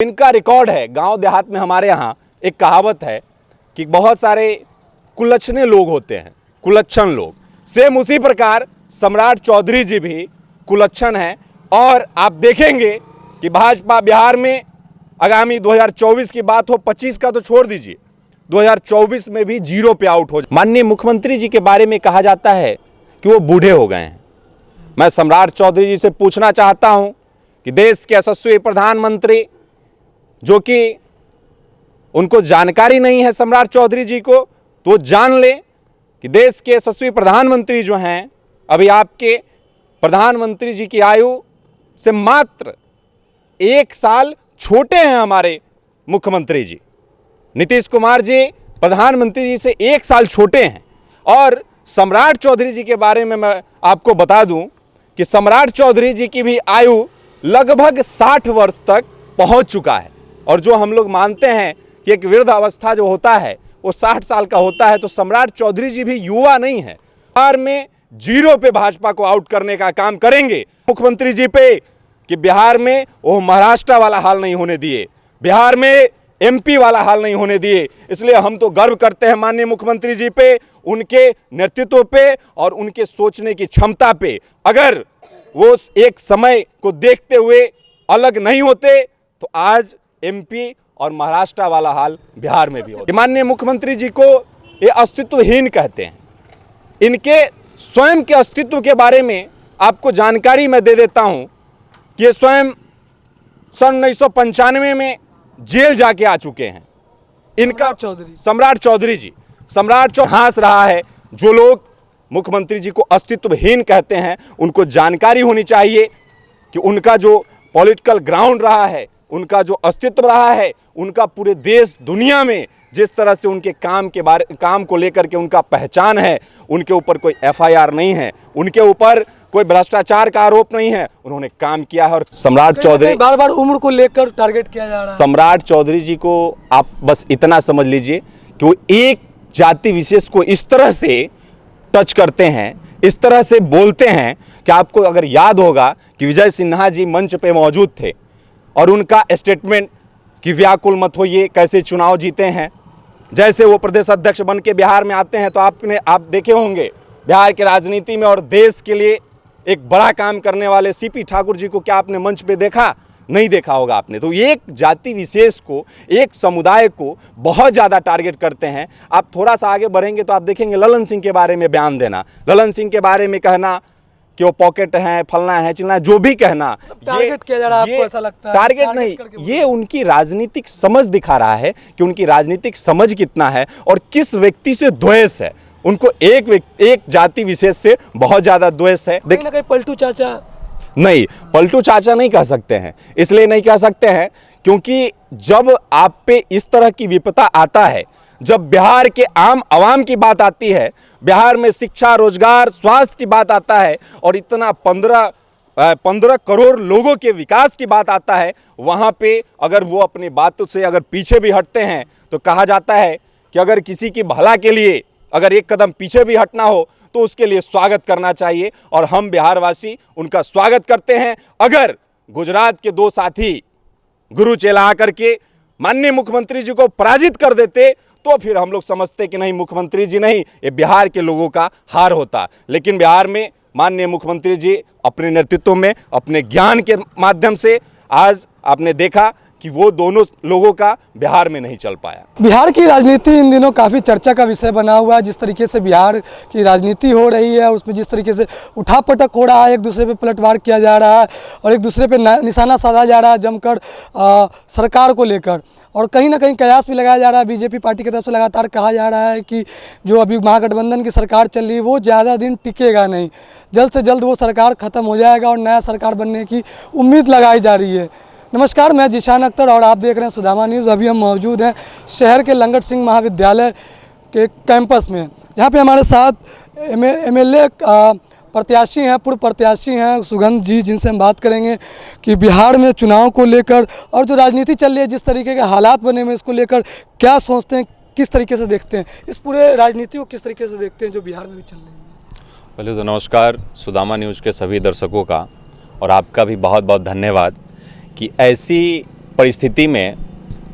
इनका रिकॉर्ड है। गांव देहात में हमारे यहाँ एक कहावत है कि बहुत सारे कुलच्छने लोग होते हैं, कुलच्छन लोग। सेम उसी प्रकार सम्राट चौधरी जी भी कुलच्छन हैं। और आप देखेंगे कि भाजपा बिहार में आगामी 2024 की बात हो, 25 का तो छोड़ दीजिए, 2024 में भी जीरो पे आउट हो। माननीय मुख्यमंत्री जी के बारे में कहा जाता है कि वो बूढ़े हो गए हैं। मैं सम्राट चौधरी जी से पूछना चाहता हूं कि देश के यशस्वी प्रधानमंत्री, जो कि उनको जानकारी नहीं है सम्राट चौधरी जी को, तो जान ले कि देश के यशस्वी प्रधानमंत्री जो हैं, अभी आपके प्रधानमंत्री जी की आयु से मात्र 1 साल छोटे हैं हमारे मुख्यमंत्री जी। नीतीश कुमार जी प्रधानमंत्री जी से 1 साल छोटे हैं। और सम्राट चौधरी जी के बारे में मैं आपको बता दूं कि सम्राट चौधरी जी की भी आयु लगभग 60 वर्ष तक पहुंच चुका है। और जो हम लोग मानते हैं कि एक वृद्ध अवस्था जो होता है वो 60 साल का होता है, तो सम्राट चौधरी जी भी युवा नहीं है। बिहार में जीरो पे भाजपा को आउट करने का काम करेंगे मुख्यमंत्री जी पे कि बिहार में वो महाराष्ट्र वाला हाल नहीं होने दिए, बिहार में एमपी वाला हाल नहीं होने दिए। इसलिए हम तो गर्व करते हैं माननीय मुख्यमंत्री जी पे, उनके नेतृत्व पे और उनके सोचने की क्षमता पे। अगर वो एक समय को देखते हुए अलग नहीं होते तो आज एमपी और महाराष्ट्र वाला हाल बिहार में भी होता। माननीय मुख्यमंत्री जी को ये अस्तित्वहीन कहते हैं। इनके स्वयं के अस्तित्व के बारे में आपको जानकारी मैं दे देता हूं कि ये स्वयं सन 1995 में जेल जाके आ चुके हैं। इनका सम्राट चौधरी जी हंस रहा है। जो लोग मुख्यमंत्री जी को अस्तित्वहीन कहते हैं, उनको जानकारी होनी चाहिए कि उनका जो पॉलिटिकल ग्राउंड रहा है, उनका जो अस्तित्व रहा है, उनका पूरे देश दुनिया में जिस तरह से उनके काम को लेकर के उनका पहचान है, उनके ऊपर कोई एफआईआर नहीं है, उनके ऊपर कोई भ्रष्टाचार का आरोप नहीं है, उन्होंने काम किया है। और सम्राट चौधरी बार बार उम्र को लेकर टारगेट किया जा रहा है। सम्राट चौधरी जी को आप बस इतना समझ लीजिए कि वो एक जाति विशेष को इस तरह से टच करते हैं, इस तरह से बोलते हैं कि आपको अगर याद होगा कि विजय सिन्हा जी मंच पे मौजूद थे और उनका स्टेटमेंट कि व्याकुल मत होइए, कैसे चुनाव जीते हैं। जैसे वो प्रदेश अध्यक्ष बन के बिहार में आते हैं तो आप देखे होंगे बिहार के राजनीति में और देश के लिए एक बड़ा काम करने वाले सीपी ठाकुर जी को क्या आपने मंच पे देखा? नहीं देखा होगा आपने। तो एक जाति विशेष को, एक समुदाय को बहुत ज़्यादा टारगेट करते हैं। आप थोड़ा सा आगे बढ़ेंगे तो आप देखेंगे ललन सिंह के बारे में बयान देना, ललन सिंह के बारे में कहना कि वो पॉकेट है, फलना है, चिलना है, जो भी कहना, टारगेट किया जा रहा है। आपको ऐसा लगता है? टारगेट नहीं, ये उनकी राजनीतिक समझ दिखा रहा है कि उनकी राजनीतिक समझ कितना है और किस व्यक्ति से द्वेष है। उनको एक जाति विशेष से बहुत ज्यादा द्वेष है। कहीं ना कहीं पलटू चाचा नहीं, पलटू चाचा नहीं कह सकते हैं। इसलिए नहीं कह सकते हैं क्योंकि जब आप पे इस तरह की विपदा आता है, जब बिहार के आम आवाम की बात आती है, बिहार में शिक्षा, रोजगार, स्वास्थ्य की बात आता है और इतना 15 करोड़ लोगों के विकास की बात आता है, वहाँ पे अगर वो अपनी बातों से अगर पीछे भी हटते हैं तो कहा जाता है कि अगर किसी की भला के लिए अगर एक कदम पीछे भी हटना हो तो उसके लिए स्वागत करना चाहिए। और हम बिहारवासी उनका स्वागत करते हैं। अगर गुजरात के 2 साथी गुरु चेला आकर के माननीय मुख्यमंत्री जी को पराजित कर देते तो फिर हम लोग समझते कि नहीं, मुख्यमंत्री जी नहीं, ये बिहार के लोगों का हार होता। लेकिन बिहार में माननीय मुख्यमंत्री जी अपने नेतृत्व में, अपने ज्ञान के माध्यम से आज आपने देखा कि वो दोनों लोगों का बिहार में नहीं चल पाया। बिहार की राजनीति इन दिनों काफ़ी चर्चा का विषय बना हुआ है। जिस तरीके से बिहार की राजनीति हो रही है, उसमें जिस तरीके से उठापटक हो रहा है, एक दूसरे पे पलटवार किया जा रहा है और एक दूसरे पे निशाना साधा जा रहा है जमकर सरकार को लेकर। और कहीं ना कहीं कयास भी लगाया जा रहा है बीजेपी पार्टी की तरफ से। लगातार कहा जा रहा है कि जो अभी महागठबंधन की सरकार चल रही है वो ज़्यादा दिन टिकेगा नहीं, जल्द से जल्द वो सरकार ख़त्म हो जाएगा और नया सरकार बनने की उम्मीद लगाई जा रही है। नमस्कार, मैं जिशान अख्तर और आप देख रहे हैं सुदामा न्यूज़। अभी हम मौजूद हैं शहर के लंगट सिंह महाविद्यालय के कैंपस में, जहां पे हमारे साथ एमएलए प्रत्याशी हैं, पूर्व प्रत्याशी हैं सुगंध जी, जिनसे हम बात करेंगे कि बिहार में चुनाव को लेकर और जो राजनीति चल रही है, जिस तरीके के हालात बने हुए इसको लेकर क्या सोचते हैं, किस तरीके से देखते हैं, इस पूरे राजनीति को किस तरीके से देखते हैं जो बिहार में भी चल रही है। पहले तो नमस्कार सुदामा न्यूज़ के सभी दर्शकों का, और आपका भी बहुत बहुत धन्यवाद कि ऐसी परिस्थिति में,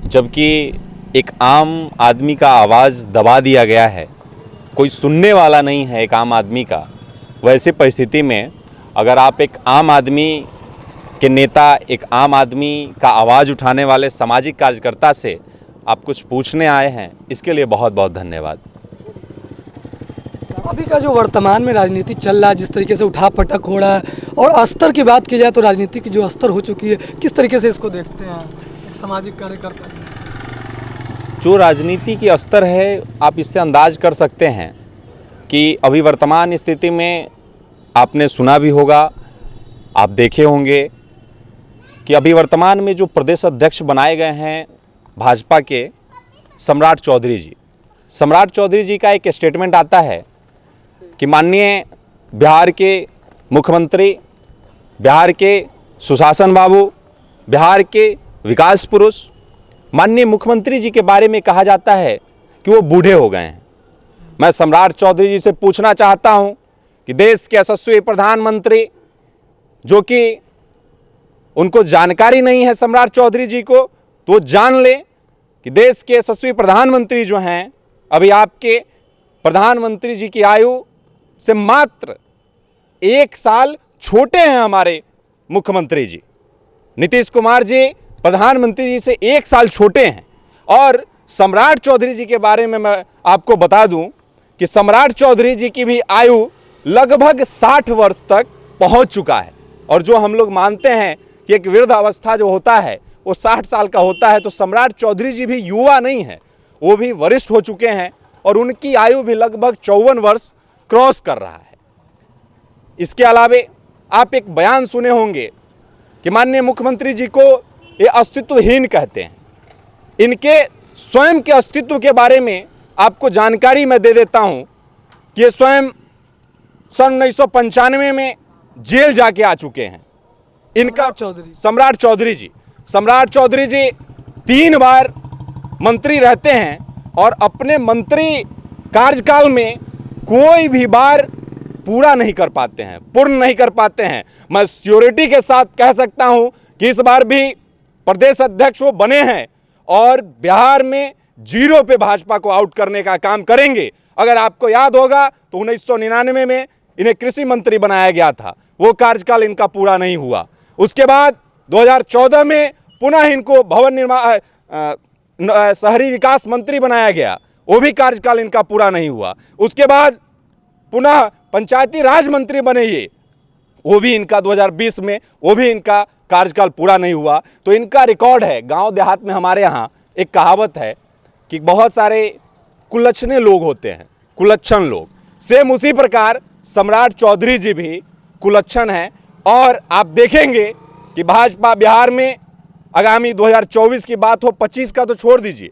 जबकि एक आम आदमी का आवाज़ दबा दिया गया है, कोई सुनने वाला नहीं है एक आम आदमी का, वैसी परिस्थिति में अगर आप एक आम आदमी के नेता, एक आम आदमी का आवाज़ उठाने वाले सामाजिक कार्यकर्ता से आप कुछ पूछने आए हैं, इसके लिए बहुत बहुत धन्यवाद। अभी का जो वर्तमान में राजनीति चल रहा है, जिस तरीके से उठा पटक हो रहा है, और स्तर की बात की जाए तो राजनीति की जो स्तर हो चुकी है, किस तरीके से इसको देखते हैं एक सामाजिक कार्यकर्ता? जो राजनीति की स्तर है, आप इससे अंदाज कर सकते हैं कि अभी वर्तमान स्थिति में आपने सुना भी होगा, आप देखे होंगे कि अभी वर्तमान में जो प्रदेश अध्यक्ष बनाए गए हैं भाजपा के, सम्राट चौधरी जी, सम्राट चौधरी जी का एक स्टेटमेंट आता है कि माननीय बिहार के मुख्यमंत्री, बिहार के सुशासन बाबू, बिहार के विकास पुरुष, माननीय मुख्यमंत्री जी के बारे में कहा जाता है कि वो बूढ़े हो गए हैं। मैं सम्राट चौधरी जी से पूछना चाहता हूं कि देश के यशस्वी प्रधानमंत्री, जो कि उनको जानकारी नहीं है सम्राट चौधरी जी को, तो जान ले कि देश के यशस्वी प्रधानमंत्री जो हैं, अभी आपके प्रधानमंत्री जी की आयु से मात्र 1 साल छोटे हैं हमारे मुख्यमंत्री जी। नीतीश कुमार जी प्रधानमंत्री जी से 1 साल छोटे हैं। और सम्राट चौधरी जी के बारे में मैं आपको बता दूं कि सम्राट चौधरी जी की भी आयु लगभग 60 वर्ष तक पहुंच चुका है। और जो हम लोग मानते हैं कि एक वृद्ध अवस्था जो होता है वो 60 साल का होता है, तो सम्राट चौधरी जी भी युवा नहीं है, वो भी वरिष्ठ हो चुके हैं और उनकी आयु भी लगभग 54 वर्ष क्रॉस कर रहा है। इसके अलावे आप एक बयान सुने होंगे कि माननीय मुख्यमंत्री जी को ये अस्तित्वहीन कहते हैं। इनके स्वयं के अस्तित्व के बारे में आपको जानकारी मैं दे देता हूं कि ये स्वयं सन 1995 में जेल जाके आ चुके हैं। इनका सम्राट चौधरी जी 3 बार मंत्री रहते हैं और अपने मंत्री कार्यकाल में कोई भी बार पूरा नहीं कर पाते हैं, पूर्ण नहीं कर पाते हैं। मैं श्योरिटी के साथ कह सकता हूं कि इस बार भी प्रदेश अध्यक्ष वो बने हैं और बिहार में 0 पे भाजपा को आउट करने का काम करेंगे। अगर आपको याद होगा तो 1999 में इन्हें कृषि मंत्री बनाया गया था, वो कार्यकाल इनका पूरा नहीं हुआ। उसके बाद 2014 में पुनः इनको भवन निर्माण शहरी विकास मंत्री बनाया गया, वो भी कार्यकाल इनका पूरा नहीं हुआ। उसके बाद पुनः पंचायती राज मंत्री बने ये, वो भी इनका 2020 में, वो भी इनका कार्यकाल पूरा नहीं हुआ। तो इनका रिकॉर्ड है। गांव देहात में हमारे यहाँ एक कहावत है कि बहुत सारे कुलच्छने लोग होते हैं, कुलच्छन लोग। सेम उसी प्रकार सम्राट चौधरी जी भी कुलच्छन हैं। और आप देखेंगे कि भाजपा बिहार में आगामी 2024 की बात हो, 25 का तो छोड़ दीजिए,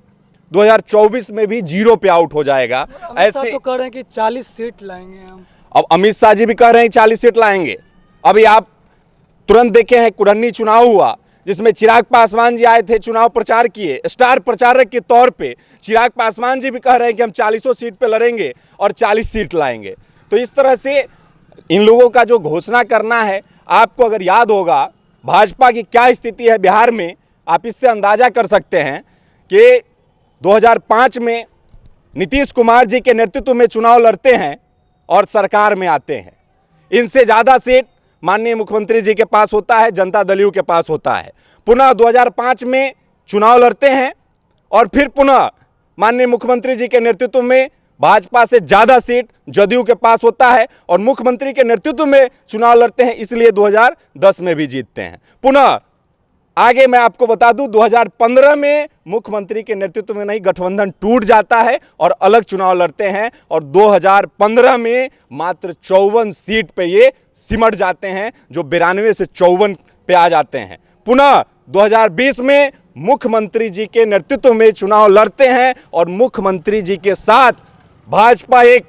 2024 में भी 0 पे आउट हो जाएगा। ऐसे तो कह रहे हैं कि 40 सीट लाएंगे हम। अब अमित शाह जी भी कह रहे हैं 40 सीट लाएंगे। अभी आप तुरंत देखे हैं, कुरहनी चुनाव हुआ जिसमें चिराग पासवान जी आए थे, चुनाव प्रचार किए, स्टार प्रचारक के तौर पे चिराग पासवान जी भी कह रहे हैं कि हम 40 सीट पे लड़ेंगे और 40 सीट लाएंगे। तो इस तरह से इन लोगों का जो घोषणा करना है, आपको अगर याद होगा भाजपा की क्या स्थिति है बिहार में, आप इससे अंदाजा कर सकते हैं कि 2005 में नीतीश कुमार जी के नेतृत्व में चुनाव लड़ते हैं और सरकार में आते हैं। इनसे ज़्यादा सीट माननीय मुख्यमंत्री जी के पास होता है, जनता दल यू के पास होता है। पुनः 2005 में चुनाव लड़ते हैं और फिर पुनः माननीय मुख्यमंत्री जी के नेतृत्व में भाजपा से ज़्यादा सीट जदयू के पास होता है और मुख्यमंत्री के नेतृत्व में चुनाव लड़ते हैं, इसलिए 2010 में भी जीतते हैं। पुनः आगे मैं आपको बता दूं, 2015 में मुख्यमंत्री के नेतृत्व में नहीं, गठबंधन टूट जाता है और अलग चुनाव लड़ते हैं और 2015 में मात्र 54 सीट पे ये सिमट जाते हैं, जो 92 से 54 पे आ जाते हैं। पुनः 2020 में मुख्यमंत्री जी के नेतृत्व में चुनाव लड़ते हैं और मुख्यमंत्री जी के साथ भाजपा एक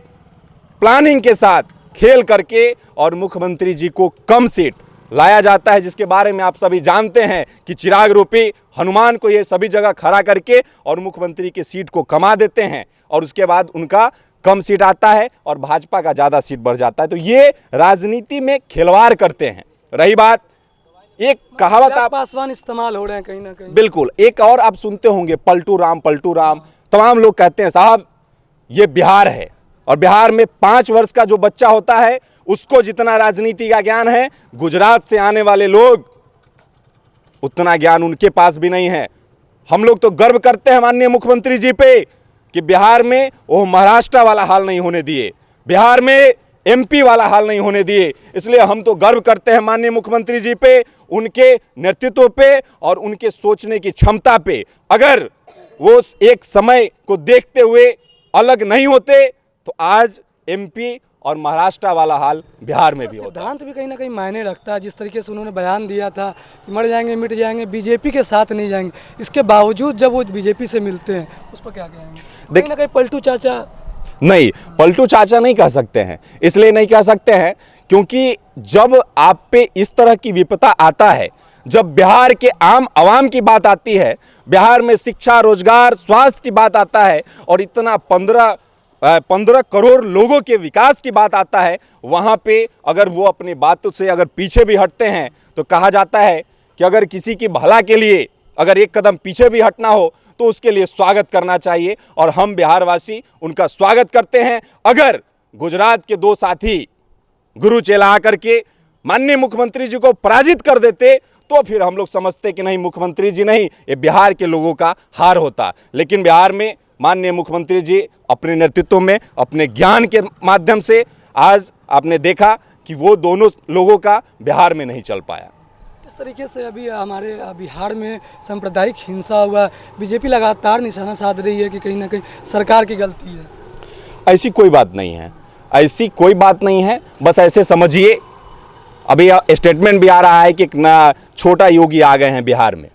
प्लानिंग के साथ खेल करके और मुख्यमंत्री जी को कम सीट लाया जाता है, जिसके बारे में आप सभी जानते हैं कि चिराग रूपी हनुमान को ये सभी जगह खड़ा करके और मुख्यमंत्री की सीट को कमा देते हैं और उसके बाद उनका कम सीट आता है और भाजपा का ज़्यादा सीट बढ़ जाता है। तो ये राजनीति में खिलवाड़ करते हैं। रही बात एक कहावत चिराग आप पासवान इस्तेमाल हो रहे हैं कहीं ना कहीं। बिल्कुल, एक और आप सुनते होंगे, पलटू राम, तमाम लोग कहते हैं साहब ये बिहार है, और बिहार में 5 वर्ष का जो बच्चा होता है उसको जितना राजनीति का ज्ञान है, गुजरात से आने वाले लोग उतना ज्ञान उनके पास भी नहीं है। हम लोग तो गर्व करते हैं माननीय मुख्यमंत्री जी पे कि बिहार में वो महाराष्ट्र वाला हाल नहीं होने दिए, बिहार में एमपी वाला हाल नहीं होने दिए। इसलिए हम तो गर्व करते हैं माननीय मुख्यमंत्री जी पे, उनके नेतृत्व पे और उनके सोचने की क्षमता पे। अगर वो एक समय को देखते हुए अलग नहीं होते तो आज एमपी और महाराष्ट्र वाला हाल बिहार में भी होता। सिद्धांत भी कहीं ना कहीं मायने रखता है। जिस तरीके से उन्होंने बयान दिया था कि मर जाएंगे मिट जाएंगे, बीजेपी के साथ नहीं जाएंगे, इसके बावजूद जब वो बीजेपी से मिलते हैं उस पर क्या कहेंगे? कहीं ना कहीं पलटू चाचा नहीं, पलटू चाचा नहीं कह सकते हैं। इसलिए नहीं कह सकते हैं क्योंकि जब आप पे इस तरह की विपदा आता है, जब बिहार के आम आवाम की बात आती है, बिहार में शिक्षा, रोजगार, स्वास्थ्य की बात आता है और इतना 15 करोड़ लोगों के विकास की बात आता है, वहाँ पे अगर वो अपनी बातों से अगर पीछे भी हटते हैं तो कहा जाता है कि अगर किसी की भला के लिए अगर एक कदम पीछे भी हटना हो तो उसके लिए स्वागत करना चाहिए, और हम बिहारवासी उनका स्वागत करते हैं। अगर गुजरात के 2 साथी गुरु चेला आकर के माननीय मुख्यमंत्री जी को पराजित कर देते तो फिर हम लोग समझते कि नहीं, मुख्यमंत्री जी नहीं, ये बिहार के लोगों का हार होता। लेकिन बिहार में माननीय मुख्यमंत्री जी अपने नेतृत्व में, अपने ज्ञान के माध्यम से आज आपने देखा कि वो दोनों लोगों का बिहार में नहीं चल पाया। इस तरीके से अभी हमारे बिहार में सांप्रदायिक हिंसा हुआ, बीजेपी लगातार निशाना साध रही है कि कहीं ना कहीं सरकार की गलती है। ऐसी कोई बात नहीं है, ऐसी कोई बात नहीं है। बस ऐसे समझिए, अभी स्टेटमेंट भी आ रहा है कि ना छोटा योगी आ गए हैं बिहार में।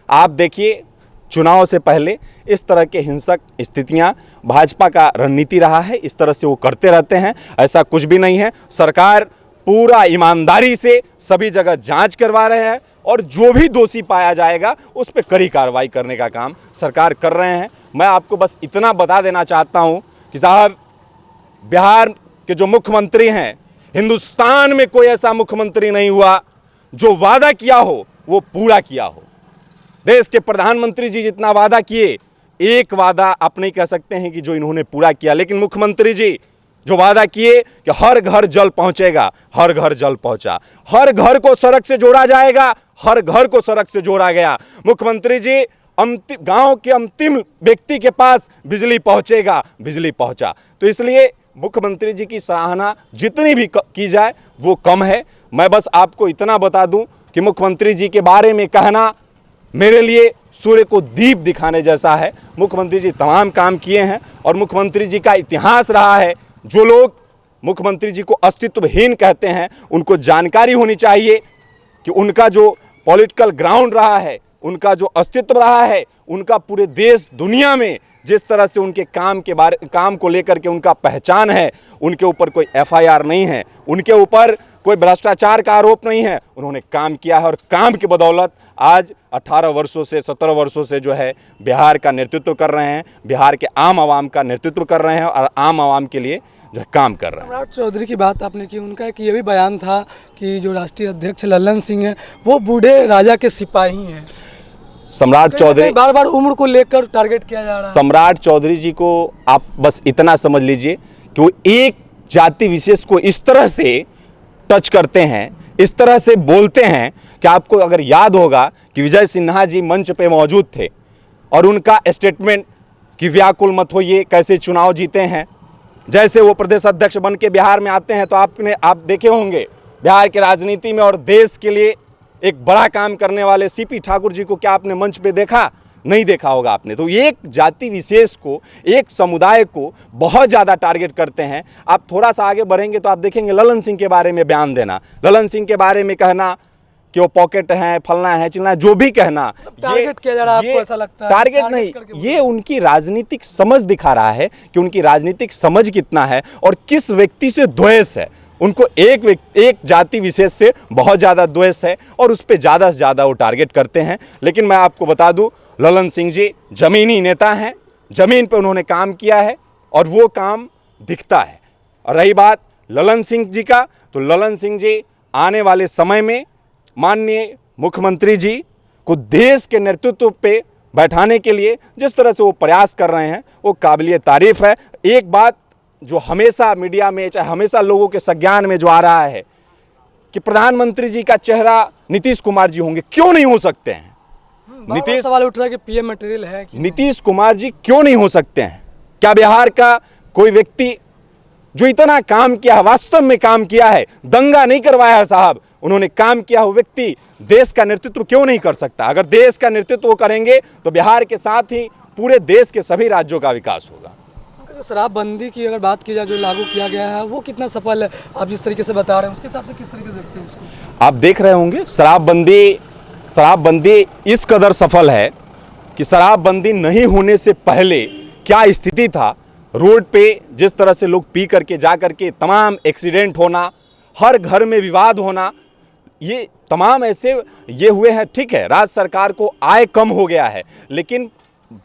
आप देखिए, चुनाव से पहले इस तरह के हिंसक स्थितियां भाजपा का रणनीति रहा है, इस तरह से वो करते रहते हैं। ऐसा कुछ भी नहीं है। सरकार पूरा ईमानदारी से सभी जगह जांच करवा रहे हैं और जो भी दोषी पाया जाएगा उस पर कड़ी कार्रवाई करने का काम सरकार कर रहे हैं। मैं आपको बस इतना बता देना चाहता हूं कि साहब, बिहार के जो मुख्यमंत्री हैं, हिंदुस्तान में कोई ऐसा मुख्यमंत्री नहीं हुआ जो वादा किया हो वो पूरा किया हो। देश के प्रधानमंत्री जी जितना वादा किए, एक वादा आप नहीं कह सकते हैं कि जो इन्होंने पूरा किया। लेकिन मुख्यमंत्री जी जो वादा किए कि हर घर जल पहुंचेगा, हर घर जल पहुंचा, हर घर को सड़क से जोड़ा जाएगा, हर घर को सड़क से जोड़ा गया। मुख्यमंत्री जी गांव के अंतिम व्यक्ति के पास बिजली पहुंचेगा, बिजली पहुंचा। तो इसलिए मुख्यमंत्री जी की सराहना जितनी भी की जाए वो कम है। मैं बस आपको इतना बता दूं कि मुख्यमंत्री जी के बारे में कहना मेरे लिए सूर्य को दीप दिखाने जैसा है। मुख्यमंत्री जी तमाम काम किए हैं और मुख्यमंत्री जी का इतिहास रहा है। जो लोग मुख्यमंत्री जी को अस्तित्वहीन कहते हैं, उनको जानकारी होनी चाहिए कि उनका जो पॉलिटिकल ग्राउंड रहा है, उनका जो अस्तित्व रहा है, उनका पूरे देश दुनिया में जिस तरह से उनके काम को लेकर के उनका पहचान है, उनके ऊपर कोई एफआईआर नहीं है, उनके ऊपर कोई भ्रष्टाचार का आरोप नहीं है। उन्होंने काम किया है और काम की बदौलत आज 18 वर्षों से 17 वर्षों से जो है बिहार का नेतृत्व कर रहे हैं, बिहार के आम आवाम का नेतृत्व कर रहे हैं और आम आवाम के लिए जो है काम कर रहे हैं। सम्राट चौधरी की बात आपने की, उनका एक ये भी बयान था कि जो राष्ट्रीय अध्यक्ष लल्लन सिंह हैं वो बूढ़े राजा के सिपाही हैं। सम्राट चौधरी बार बार उम्र को लेकर टारगेट किया जा रहा है। सम्राट चौधरी जी को आप बस इतना समझ लीजिए कि वो एक जाति विशेष को इस तरह से टच करते हैं, इस तरह से बोलते हैं कि आपको अगर याद होगा कि विजय सिन्हा जी मंच पे मौजूद थे और उनका स्टेटमेंट कि व्याकुल मत होइए, कैसे चुनाव जीते हैं। जैसे वो प्रदेश अध्यक्ष बन के बिहार में आते हैं तो आप देखे होंगे बिहार की राजनीति में और देश के लिए एक बड़ा काम करने वाले सीपी ठाकुर जी को क्या आपने मंच पे देखा? नहीं देखा होगा आपने। तो एक जाति विशेष को, एक समुदाय को बहुत ज़्यादा टारगेट करते हैं। आप थोड़ा सा आगे बढ़ेंगे तो आप देखेंगे ललन सिंह के बारे में बयान देना, ललन सिंह के बारे में कहना कि वो पॉकेट हैं, फलना है, चिलना, जो भी कहना, टारगेट किया जा रहा है। आपको ऐसा लगता है? टारगेट नहीं, ये उनकी राजनीतिक समझ दिखा रहा है कि उनकी राजनीतिक समझ कितना है और किस व्यक्ति से द्वेष है। उनको एक जाति विशेष से बहुत ज़्यादा द्वेष है और उस पर ज़्यादा से ज़्यादा वो टारगेट करते हैं। लेकिन मैं आपको बता दूं, ललन सिंह जी ज़मीनी नेता हैं, ज़मीन पे उन्होंने काम किया है और वो काम दिखता है। और रही बात ललन सिंह जी का, तो ललन सिंह जी आने वाले समय में माननीय मुख्यमंत्री जी को देश के नेतृत्व पे बैठाने के लिए जिस तरह से वो प्रयास कर रहे हैं वो काबिलियत तारीफ है। एक बात जो हमेशा मीडिया में चाहे हमेशा लोगों के संज्ञान में जो आ रहा है कि प्रधानमंत्री जी का चेहरा नीतीश कुमार जी होंगे, क्यों नहीं हो सकते हैं? नीतीश सवाल उठ रहा है कि पीएम मटेरियल है कि नीतीश कुमार जी क्यों नहीं हो सकते हैं? क्या बिहार का कोई व्यक्ति जो इतना काम किया है, वास्तव में काम किया है, दंगा नहीं करवाया है साहब, उन्होंने काम किया हो व्यक्ति देश का नेतृत्व क्यों नहीं कर सकता? अगर देश का नेतृत्व करेंगे तो बिहार के साथ ही पूरे देश के सभी राज्यों का विकास होगा। जो शराबबंदी की अगर बात की जाए जो लागू किया गया है वो कितना सफल है, आप जिस तरीके से बता रहे हैं उसके हिसाब से किस तरीके से देखते हैं उसको? आप देख रहे होंगे शराबबंदी इस कदर सफल है कि शराबबंदी नहीं होने से पहले क्या स्थिति था, रोड पे जिस तरह से लोग पी करके जा करके तमाम एक्सीडेंट होना, हर घर में विवाद होना, ये तमाम ऐसे ये हुए हैं। ठीक है, राज्य सरकार को आय कम हो गया है लेकिन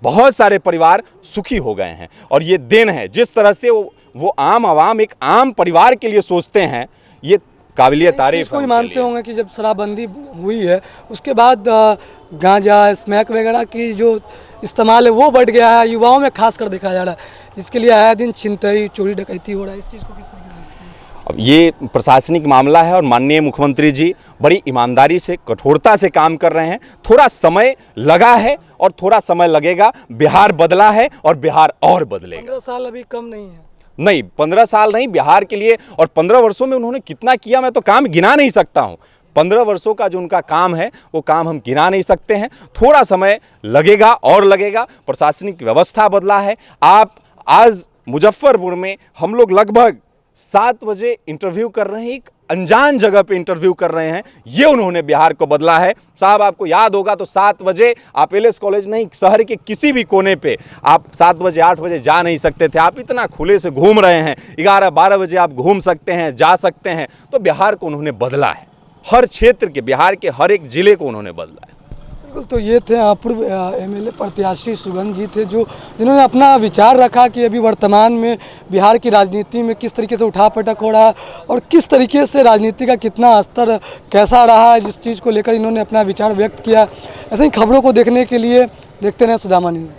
बहुत सारे परिवार सुखी हो गए हैं और ये देन है जिस तरह से वो आम आवाम एक आम परिवार के लिए सोचते हैं, ये काबिलियत तारीफ है। कोई मानते होंगे कि जब शराबबंदी हुई है उसके बाद गांजा स्मैक वगैरह की जो इस्तेमाल है वो बढ़ गया है, युवाओं में खास कर देखा जा रहा है। इसके लिए आए दिन छिनतई चोरी डकैती हो रहा है, इस चीज़ को किस तरीके से देखते हैं? अब ये प्रशासनिक मामला है और माननीय मुख्यमंत्री जी बड़ी ईमानदारी से कठोरता से काम कर रहे हैं। थोड़ा समय लगा है और थोड़ा समय लगेगा, बिहार बदला है और बिहार और बदलेगा। 15 साल अभी कम नहीं है। नहीं, 15 साल नहीं, बिहार के लिए और 15 वर्षों में उन्होंने कितना किया मैं तो काम गिना नहीं सकता हूं। 15 वर्षों का जो उनका काम है वो काम हम गिना नहीं सकते हैं। थोड़ा समय लगेगा और लगेगा, प्रशासनिक व्यवस्था बदला है। आप आज मुजफ्फरपुर में हम लोग लगभग 7 बजे इंटरव्यू कर रहे हैं, एक अनजान जगह पे इंटरव्यू कर रहे हैं, ये उन्होंने बिहार को बदला है। साहब आपको याद होगा तो 7 बजे आप एलएस कॉलेज नहीं, शहर के किसी भी कोने पे आप 7 बजे 8 बजे जा नहीं सकते थे। आप इतना खुले से घूम रहे हैं, 11-12 बजे आप घूम सकते हैं, जा सकते हैं। तो बिहार को उन्होंने बदला है, हर क्षेत्र के, बिहार के हर एक जिले को उन्होंने बदला है। बिल्कुल, तो ये थे पूर्व एमएलए प्रत्याशी सुगंध जी थे जो जिन्होंने अपना विचार रखा कि अभी वर्तमान में बिहार की राजनीति में किस तरीके से उठापटक हो रहा है और किस तरीके से राजनीति का कितना स्तर कैसा रहा है, जिस चीज़ को लेकर इन्होंने अपना विचार व्यक्त किया। ऐसे ही खबरों को देखने के लिए देखते रहें सुदामा न्यूज़।